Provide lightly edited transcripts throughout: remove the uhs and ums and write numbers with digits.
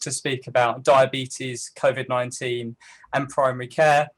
to speak about diabetes, COVID-19 and primary care.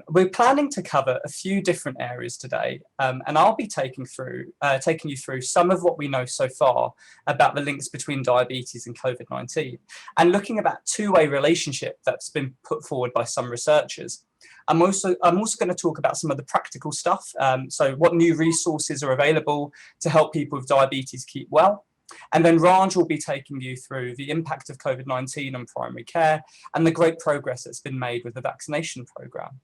We're planning to cover a few different areas today, and I'll be taking you through some of what we know so far about the links between diabetes and COVID-19, and looking at that two-way relationship that's been put forward by some researchers. I'm also going to talk about some of the practical stuff, so what new resources are available to help people with diabetes keep well. And then Raj will be taking you through the impact of COVID-19 on primary care and the great progress that's been made with the vaccination programme.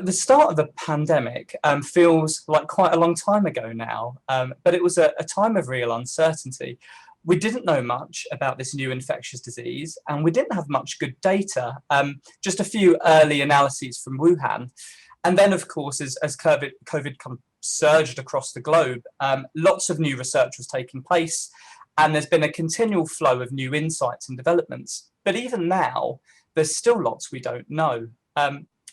The start of the pandemic feels like quite a long time ago now, but it was a time of real uncertainty. We didn't know much about this new infectious disease, and we didn't have much good data, just a few early analyses from Wuhan. And then, of course, as COVID surged across the globe, lots of new research was taking place, and there's been a continual flow of new insights and developments. But even now, there's still lots we don't know.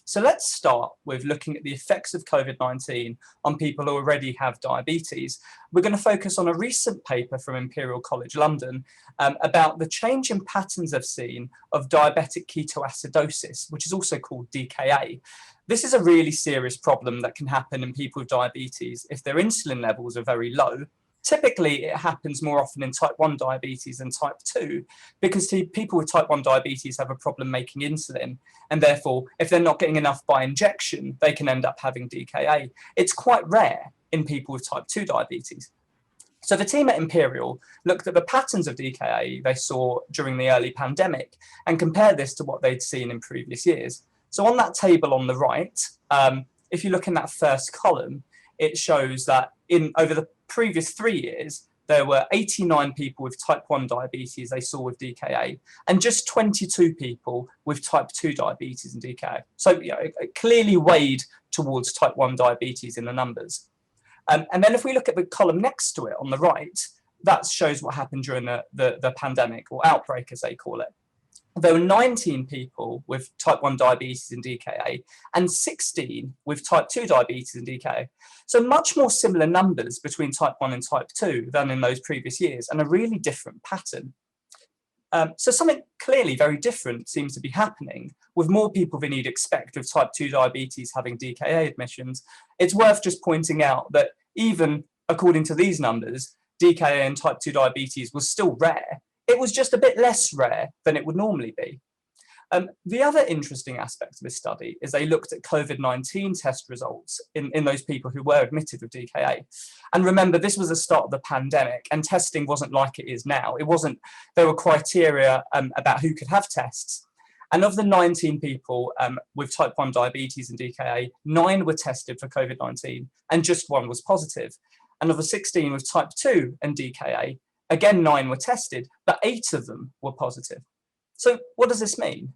So let's start with looking at the effects of COVID-19 on people who already have diabetes. We're going to focus on a recent paper from Imperial College London about the change in patterns they've seen of diabetic ketoacidosis, which is also called DKA. This is a really serious problem that can happen in people with diabetes if their insulin levels are very low. Typically, it happens more often in type 1 diabetes than type 2, because people with type 1 diabetes have a problem making insulin, and therefore, if they're not getting enough by injection, they can end up having DKA. It's quite rare in people with type 2 diabetes. So the team at Imperial looked at the patterns of DKA they saw during the early pandemic and compared this to what they'd seen in previous years. So on that table on the right, if you look in that first column, it shows that over the previous 3 years, there were 89 people with type 1 diabetes they saw with DKA, and just 22 people with type 2 diabetes and DKA. So it clearly weighed towards type 1 diabetes in the numbers. And then if we look at the column next to it on the right, that shows what happened during the pandemic, or outbreak as they call it. There were 19 people with type 1 diabetes and DKA and 16 with type 2 diabetes and DKA. So much more similar numbers between type 1 and type 2 than in those previous years, and a really different pattern. So something clearly very different seems to be happening with more people than you'd expect with type 2 diabetes having DKA admissions. It's worth just pointing out that even according to these numbers, DKA and type 2 diabetes was still rare. It was just a bit less rare than it would normally be. The other interesting aspect of this study is they looked at COVID-19 test results in those people who were admitted with DKA. And remember, this was the start of the pandemic, and testing wasn't like it is now. There were criteria about who could have tests. And of the 19 people with type 1 diabetes and DKA, 9 were tested for COVID-19 and just 1 was positive. And of the 16 with type 2 and DKA, again, 9 were tested, but 8 of them were positive. So what does this mean?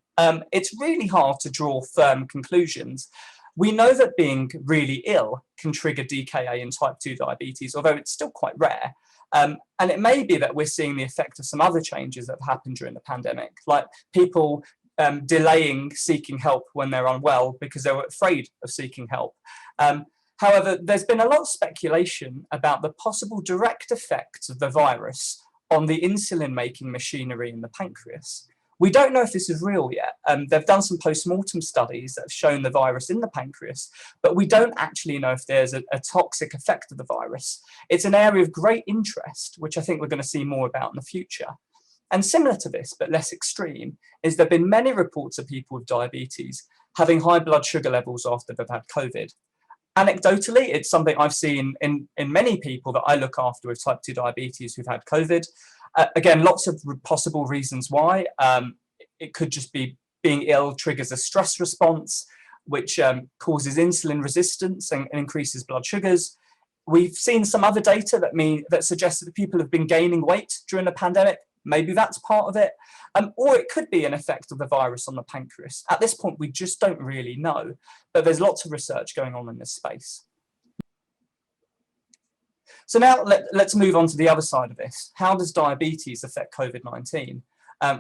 It's really hard to draw firm conclusions. We know that being really ill can trigger DKA in type 2 diabetes, although it's still quite rare. And it may be that we're seeing the effect of some other changes that have happened during the pandemic, like people delaying seeking help when they're unwell because they were afraid of seeking help. However, there's been a lot of speculation about the possible direct effects of the virus on the insulin-making machinery in the pancreas. We don't know if this is real yet. They've done some post-mortem studies that have shown the virus in the pancreas, but we don't actually know if there's a toxic effect of the virus. It's an area of great interest, which I think we're going to see more about in the future. And similar to this, but less extreme, is there have been many reports of people with diabetes having high blood sugar levels after they've had COVID. Anecdotally, it's something I've seen in many people that I look after with type 2 diabetes who've had COVID. Again, lots of possible reasons why. It could just be being ill triggers a stress response, which causes insulin resistance and increases blood sugars. We've seen some other data that suggests that people have been gaining weight during the pandemic. Maybe that's part of it. Or it could be an effect of the virus on the pancreas. At this point, we just don't really know, but there's lots of research going on in this space. So now let's move on to the other side of this. How does diabetes affect COVID-19?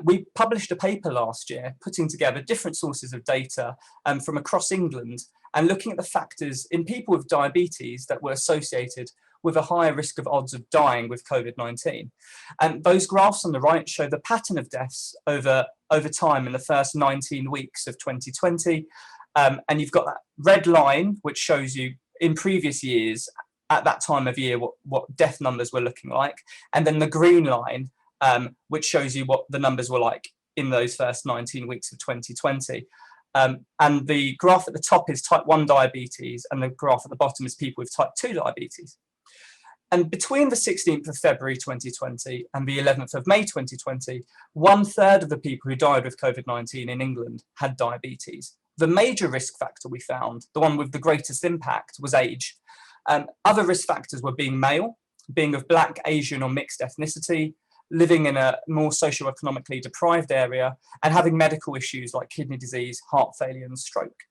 We published a paper last year putting together different sources of data from across England and looking at the factors in people with diabetes that were associated with a higher risk of odds of dying with COVID-19. And those graphs on the right show the pattern of deaths over time in the first 19 weeks of 2020. And you've got that red line, which shows you in previous years, at that time of year, what death numbers were looking like. And then the green line, which shows you what the numbers were like in those first 19 weeks of 2020. And the graph at the top is type 1 diabetes, and the graph at the bottom is people with type 2 diabetes. And between the 16th of February 2020 and the 11th of May 2020, 1/3 of the people who died with COVID-19 in England had diabetes. The major risk factor we found, the one with the greatest impact, was age. Other risk factors were being male, being of Black, Asian or mixed ethnicity, living in a more socioeconomically deprived area, and having medical issues like kidney disease, heart failure and stroke.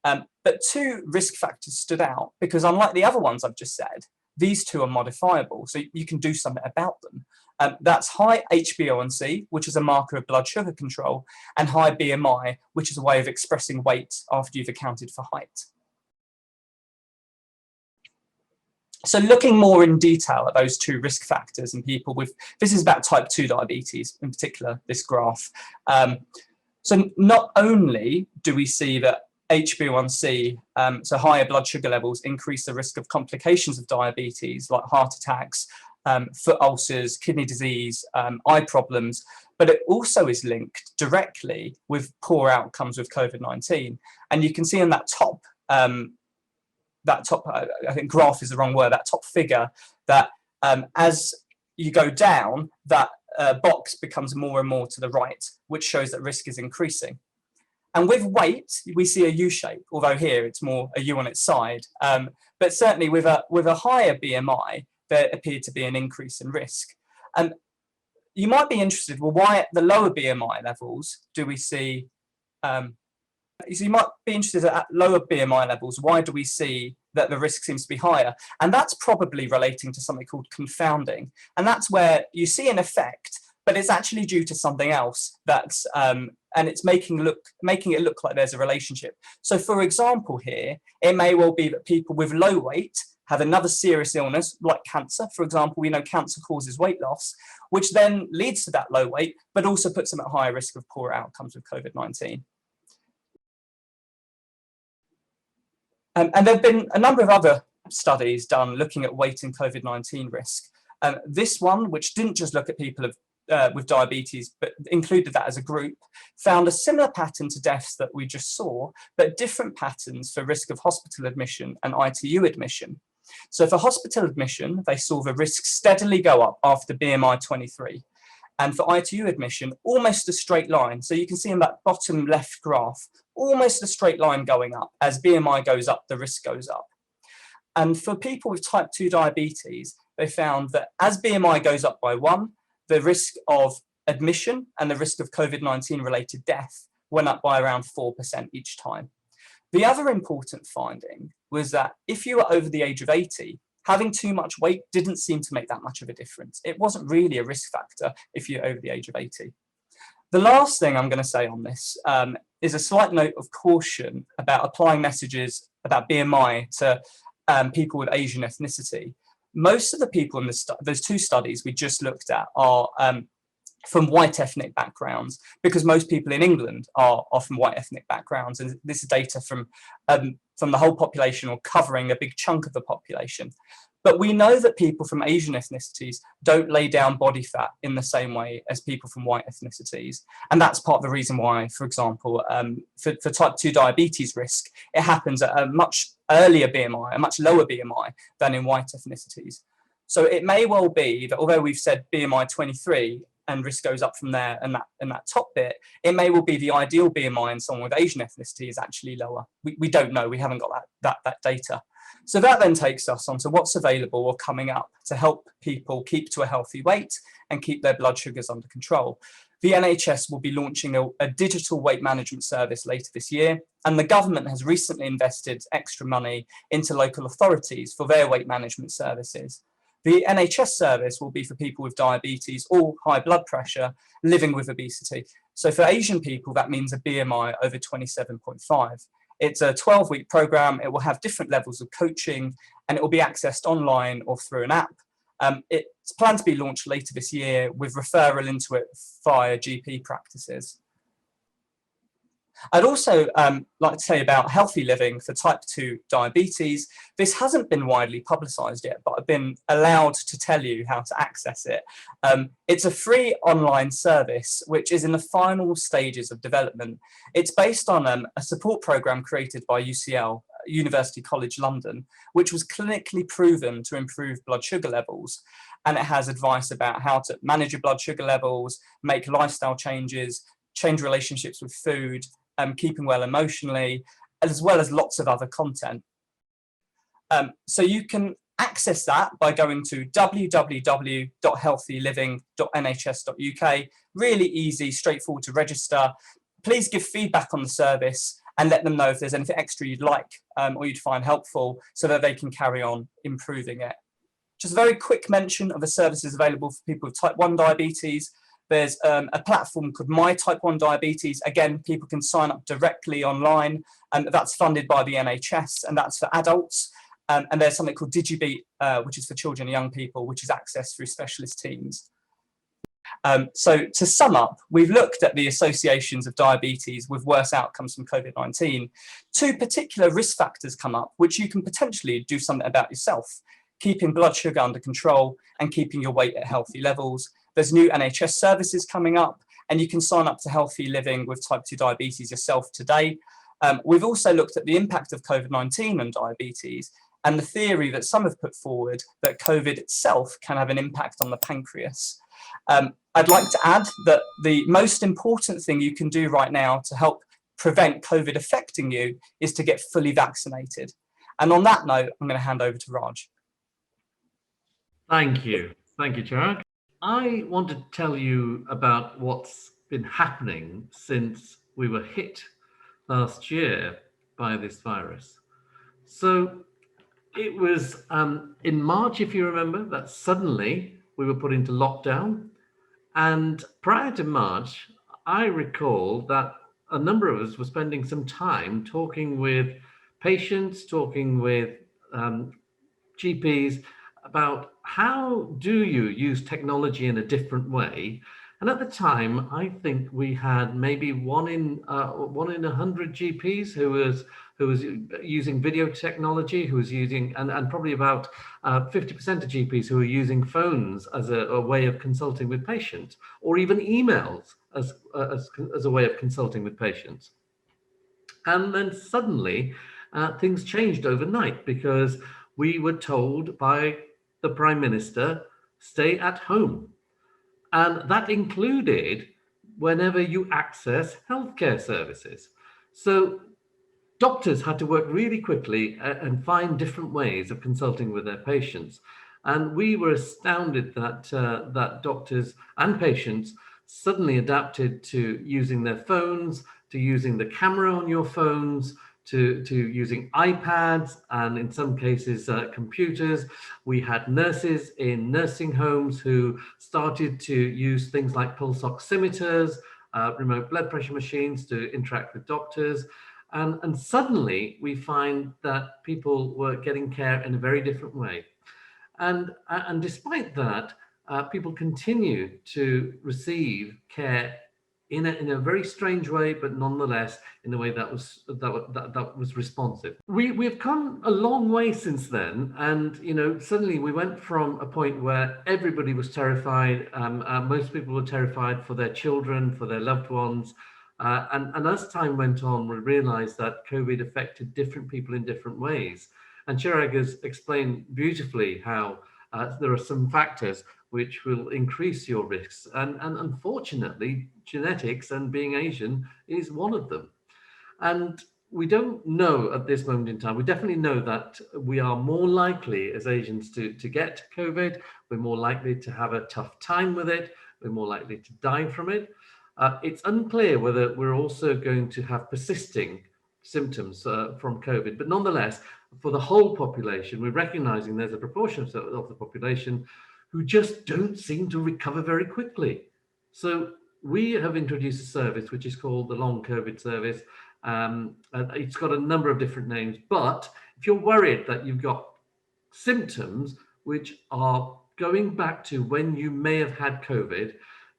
But two risk factors stood out because, unlike the other ones I've just said, these two are modifiable, so you can do something about them. That's high HbA1c, which is a marker of blood sugar control, and high BMI, which is a way of expressing weight after you've accounted for height. So looking more in detail at those two risk factors in people with, this is about type 2 diabetes in particular, this graph. So not only do we see that HbA1c, so higher blood sugar levels, increase the risk of complications of diabetes like heart attacks, foot ulcers, kidney disease, eye problems, but it also is linked directly with poor outcomes with COVID-19. And you can see in that top, I think graph is the wrong word, that top figure, that as you go down, that box becomes more and more to the right, which shows that risk is increasing. And with weight, we see a U shape, although here it's more a U on its side. But certainly with a higher BMI, there appeared to be an increase in risk. You might be interested, well, why at the lower BMI levels do we see, so you might be interested at lower BMI levels, why do we see that the risk seems to be higher? And that's probably relating to something called confounding. And that's where you see an effect, but it's actually due to something else that's, and it's making it look like there's a relationship. So for example here, it may well be that people with low weight have another serious illness like cancer. For example, we know cancer causes weight loss, which then leads to that low weight, but also puts them at higher risk of poor outcomes with COVID-19. And there have been a number of other studies done looking at weight and COVID-19 risk. This one, which didn't just look at people with diabetes, but included that as a group, found a similar pattern to deaths that we just saw, but different patterns for risk of hospital admission and ITU admission. So for hospital admission, they saw the risk steadily go up after BMI 23. And for ITU admission, almost a straight line. So you can see in that bottom left graph, almost a straight line going up. As BMI goes up, the risk goes up. And for people with type 2 diabetes, they found that as BMI goes up by 1, the risk of admission and the risk of COVID-19 related death went up by around 4% each time. The other important finding was that if you were over the age of 80, having too much weight didn't seem to make that much of a difference. It wasn't really a risk factor if you're over the age of 80. The last thing I'm going to say on this is a slight note of caution about applying messages about BMI to people with Asian ethnicity. Most of the people in those two studies we just looked at are from white ethnic backgrounds, because most people in England are from white ethnic backgrounds, and this is data from the whole population, or covering a big chunk of the population. But we know that people from Asian ethnicities don't lay down body fat in the same way as people from white ethnicities. And that's part of the reason why, for example, for type 2 diabetes risk, it happens at a much earlier BMI, a much lower BMI than in white ethnicities. So it may well be that although we've said BMI 23 and risk goes up from there and that top bit, it may well be the ideal BMI in someone with Asian ethnicity is actually lower. We don't know, we haven't got that data. So that then takes us on to what's available or coming up to help people keep to a healthy weight and keep their blood sugars under control. The NHS will be launching a digital weight management service later this year, and the government has recently invested extra money into local authorities for their weight management services. The NHS service will be for people with diabetes or high blood pressure living with obesity. So for Asian people, that means a BMI over 27.5. It's a 12-week program. It will have different levels of coaching, and it will be accessed online or through an app. It's planned to be launched later this year with referral into it via GP practices. I'd also like to say about healthy living for type 2 diabetes. This hasn't been widely publicised yet, but I've been allowed to tell you how to access it. It's a free online service which is in the final stages of development. It's based on a support programme created by UCL, University College London, which was clinically proven to improve blood sugar levels. And it has advice about how to manage your blood sugar levels, make lifestyle changes, change relationships with food, keeping well emotionally, as well as lots of other content. So you can access that by going to www.healthyliving.nhs.uk. Really easy, straightforward to register. Please give feedback on the service and let them know if there's anything extra you'd like or you'd find helpful so that they can carry on improving it. Just a very quick mention of the services available for people with type 1 diabetes. There's a platform called My Type 1 Diabetes. Again, people can sign up directly online, and that's funded by the NHS, and that's for adults. And there's something called DigiBeat, which is for children and young people, which is accessed through specialist teams. So to sum up, we've looked at the associations of diabetes with worse outcomes from COVID-19. Two particular risk factors come up, which you can potentially do something about yourself: keeping blood sugar under control and keeping your weight at healthy levels. There's new NHS services coming up, and you can sign up to Healthy Living with type 2 diabetes yourself today. We've also looked at the impact of COVID-19 on diabetes and the theory that some have put forward that COVID itself can have an impact on the pancreas. I'd like to add that the most important thing you can do right now to help prevent COVID affecting you is to get fully vaccinated. And on that note, I'm going to hand over to Raj. Thank you. Thank you, Chirag. I want to tell you about what's been happening since we were hit last year by this virus. So it was in March, if you remember, that suddenly we were put into lockdown. And prior to March, I recall that a number of us were spending some time talking with patients, talking with GPs, about how do you use technology in a different way. And at the time, I think we had maybe one in 100 GPs who was using video technology, who was using, and probably about 50% of GPs who were using phones as a way of consulting with patients, or even emails as a way of consulting with patients. And then suddenly things changed overnight, because we were told by the Prime Minister, stay at home. And that included whenever you access healthcare services. So doctors had to work really quickly and find different ways of consulting with their patients. And we were astounded that that doctors and patients suddenly adapted to using their phones, to using the camera on your phones, to using iPads, and in some cases computers. We had nurses in nursing homes who started to use things like pulse oximeters, remote blood pressure machines to interact with doctors. And suddenly we find that people were getting care in a very different way. And despite that, people continue to receive care in a very strange way, but nonetheless in a way that was responsive. We've come a long way since then, and suddenly we went from a point where everybody was terrified. Most people were terrified for their children, for their loved ones, and as time went on, we realised that COVID affected different people in different ways. And Chirag has explained beautifully how there are some factors which will increase your risks. And unfortunately, genetics and being Asian is one of them. And we don't know at this moment in time. We definitely know that we are more likely as Asians to get COVID. We're more likely to have a tough time with it. We're more likely to die from it. It's unclear whether we're also going to have persisting symptoms from COVID. But nonetheless, for the whole population, we're recognizing there's a proportion of the population who just don't seem to recover very quickly. So we have introduced a service which is called the Long COVID service, It's got a number of different names, but if you're worried that you've got symptoms which are going back to when you may have had COVID,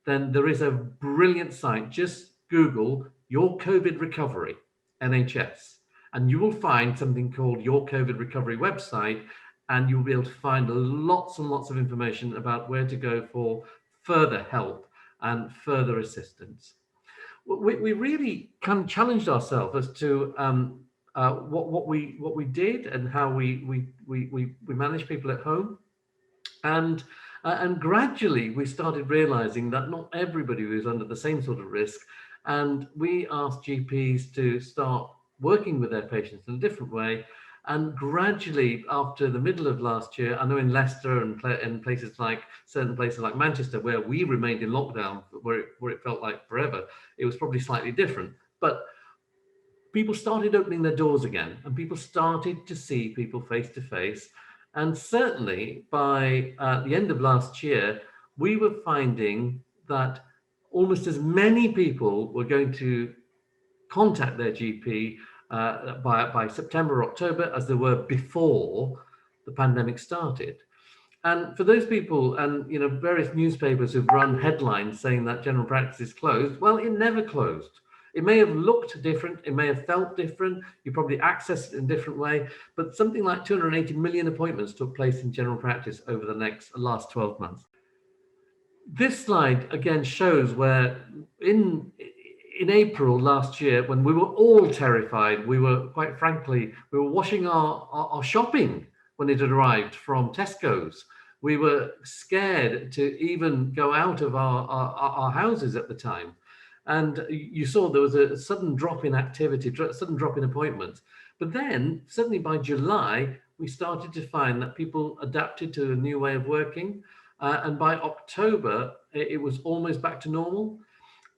then there is a brilliant site. Just Google Your COVID Recovery, NHS, and you will find something called Your COVID Recovery website, and you'll be able to find lots and lots of information about where to go for further help and further assistance. We really kind of challenged ourselves as to what we did and how we manage people at home, and gradually we started realizing that not everybody was under the same sort of risk, and we asked GPs to start working with their patients in a different way. And gradually, after the middle of last year, I know in Leicester and certain places like Manchester, where we remained in lockdown, where it felt like forever, it was probably slightly different. But people started opening their doors again, and people started to see people face to face. And certainly by the end of last year, we were finding that almost as many people were going to contact their GP by September, October, as there were before the pandemic started. And for those people, and various newspapers who've run headlines saying that general practice is closed, well, it never closed. It may have looked different, it may have felt different, you probably accessed it in a different way, but something like 280 million appointments took place in general practice over the last 12 months. This slide again shows where in April last year, when we were all terrified, we were, quite frankly, we were washing our shopping when it had arrived from Tesco's. We were scared to even go out of our houses at the time. And you saw there was a sudden drop in activity, sudden drop in appointments. But then suddenly by July, we started to find that people adapted to a new way of working. And by October, it was almost back to normal.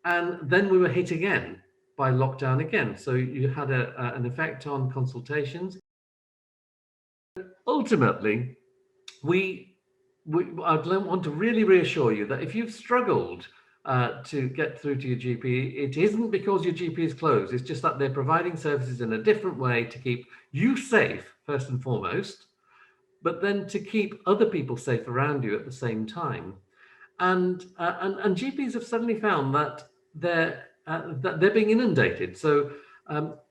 And then we were hit again by lockdown again. So you had an effect on consultations. Ultimately, I want to really reassure you that if you've struggled to get through to your GP, it isn't because your GP is closed. It's just that they're providing services in a different way to keep you safe, first and foremost, but then to keep other people safe around you at the same time. And GPs have suddenly found that they're being inundated. So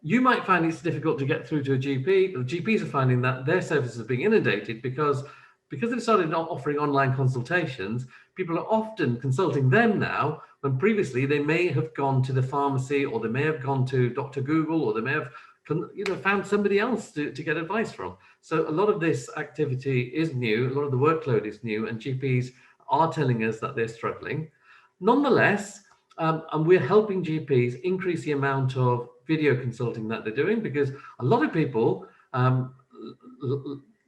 you might find it's difficult to get through to a GP, but the GPs are finding that their services are being inundated because they've started offering online consultations. People are often consulting them now, when previously they may have gone to the pharmacy, or they may have gone to Dr. Google, or they may have found somebody else to get advice from. So a lot of this activity is new, a lot of the workload is new, and GPs are telling us that they're struggling. Nonetheless, and we're helping GPs increase the amount of video consulting that they're doing, because a lot of people,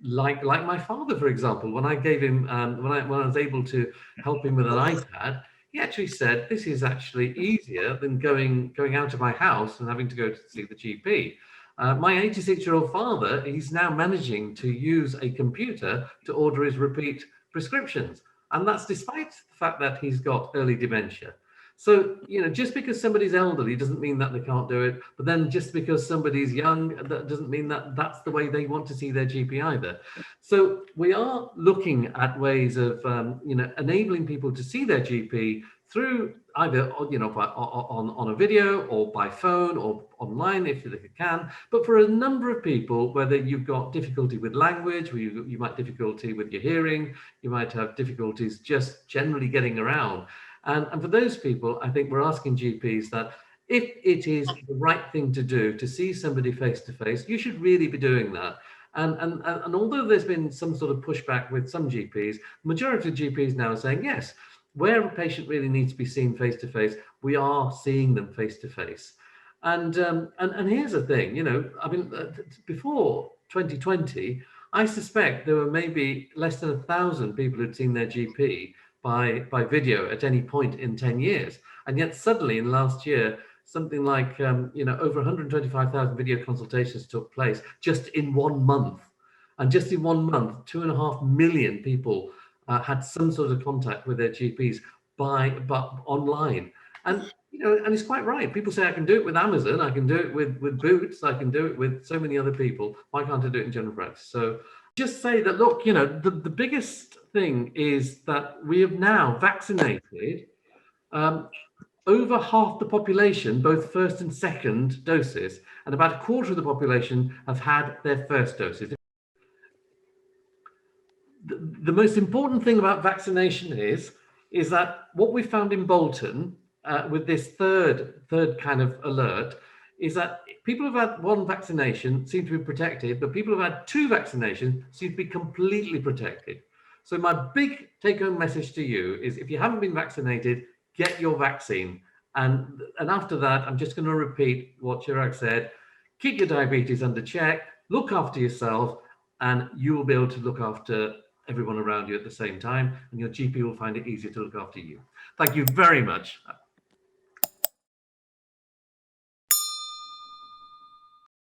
like my father, for example, when I gave him, when I was able to help him with an iPad, he actually said, this is actually easier than going out of my house and having to go to see the GP. My 86-year-old father, he's now managing to use a computer to order his repeat prescriptions. And that's despite the fact that he's got early dementia. So, just because somebody's elderly doesn't mean that they can't do it. But then just because somebody's young, that doesn't mean that that's the way they want to see their GP either. So we are looking at ways of, enabling people to see their GP through either, on a video, or by phone, or online if they can. But for a number of people, whether you've got difficulty with language, or you might have difficulty with your hearing, you might have difficulties just generally getting around. And for those people, I think we're asking GPs that if it is the right thing to do to see somebody face to face, you should really be doing that. And although there's been some sort of pushback with some GPs, the majority of GPs now are saying, yes, where a patient really needs to be seen face to face, we are seeing them face to face. And here's the thing, before 2020, I suspect there were maybe less than 1,000 people who'd seen their GP by video at any point in 10 years. And yet suddenly in last year, something like, over 125,000 video consultations took place just in 1 month. And just in 1 month, 2.5 million people had some sort of contact with their GPs but online. And, and it's quite right. People say I can do it with Amazon, I can do it with Boots, I can do it with so many other people. Why can't I do it in general practice? So just say that, look, the biggest thing is that we have now vaccinated over half the population, both first and second doses, and about a quarter of the population have had their first doses. The most important thing about vaccination is that what we found in Bolton with this third kind of alert is that people who've had one vaccination seem to be protected, but people who've had two vaccinations seem to be completely protected. So my big take-home message to you is, if you haven't been vaccinated, get your vaccine. And after that, I'm just going to repeat what Chirag said. Keep your diabetes under check, look after yourself, and you will be able to look after everyone around you at the same time, and your GP will find it easier to look after you. Thank you very much.